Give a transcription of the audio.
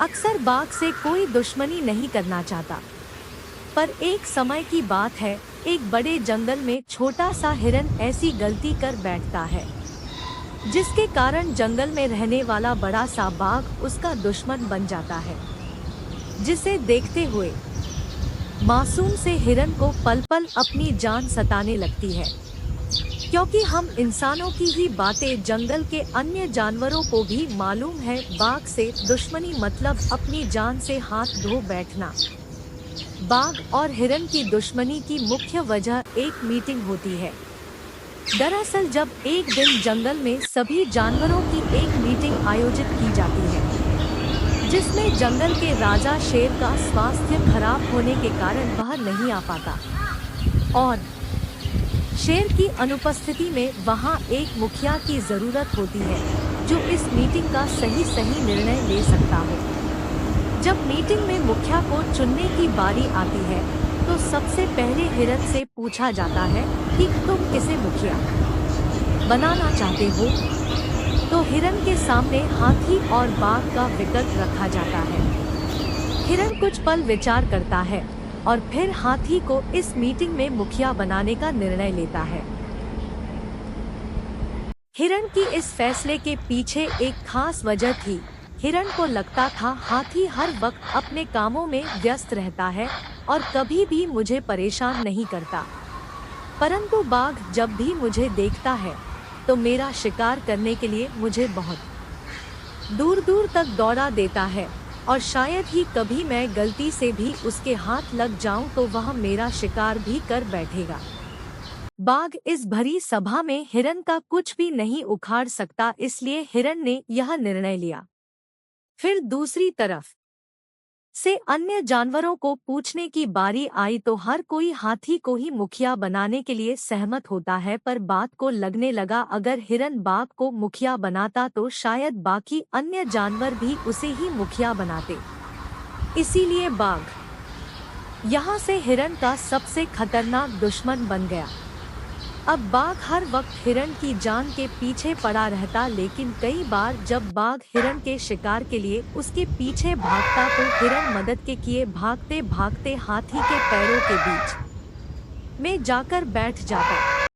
अक्सर बाघ से कोई दुश्मनी नहीं करना चाहता, पर एक समय की बात है, एक बड़े जंगल में छोटा सा हिरन ऐसी गलती कर बैठता है जिसके कारण जंगल में रहने वाला बड़ा सा बाघ उसका दुश्मन बन जाता है। जिसे देखते हुए मासूम से हिरन को पल पल अपनी जान सताने लगती है, क्योंकि हम इंसानों की ही बातें जंगल के अन्य जानवरों को भी मालूम है। बाघ से दुश्मनी मतलब अपनी जान से हाथ धो बैठना। बाघ और हिरन की दुश्मनी की मुख्य वजह एक मीटिंग होती है। दरअसल जब एक दिन जंगल में सभी जानवरों की एक मीटिंग आयोजित की जाती है, जिसमें जंगल के राजा शेर का स्वास्थ्य खराब होने के कारण वह नहीं आ पाता और शेर की अनुपस्थिति में वहां एक मुखिया की जरूरत होती है, जो इस मीटिंग का सही निर्णय ले सकता हो। जब मीटिंग में मुखिया को चुनने की बारी आती है, तो सबसे पहले हिरन से पूछा जाता है कि तुम किसे मुखिया बनाना चाहते हो। तो हिरन के सामने हाथी और बाघ का विकल्प रखा जाता है। हिरन कुछ पल विचार करता है और फिर हाथी को इस मीटिंग में मुखिया बनाने का निर्णय लेता है। हिरन की इस फैसले के पीछे एक खास वजह थी। हिरन को लगता था हाथी हर वक्त अपने कामों में व्यस्त रहता है और कभी भी मुझे परेशान नहीं करता, परंतु बाघ जब भी मुझे देखता है तो मेरा शिकार करने के लिए मुझे बहुत दूर दूर तक दौड़ा देता है और शायद ही कभी मैं गलती से भी उसके हाथ लग जाऊं तो वह मेरा शिकार भी कर बैठेगा। बाघ इस भरी सभा में हिरन का कुछ भी नहीं उखाड़ सकता, इसलिए हिरन ने यह निर्णय लिया। फिर दूसरी तरफ से अन्य जानवरों को पूछने की बारी आई तो हर कोई हाथी को ही मुखिया बनाने के लिए सहमत होता है, पर बात को लगने लगा अगर हिरन बाघ को मुखिया बनाता तो शायद बाकी अन्य जानवर भी उसे ही मुखिया बनाते। इसीलिए बाघ यहाँ से हिरन का सबसे खतरनाक दुश्मन बन गया। अब बाघ हर वक्त हिरन की जान के पीछे पड़ा रहता, लेकिन कई बार जब बाघ हिरन के शिकार के लिए उसके पीछे भागता तो हिरन मदद के किए भागते भागते हाथी के पैरों के बीच में जाकर बैठ जाता।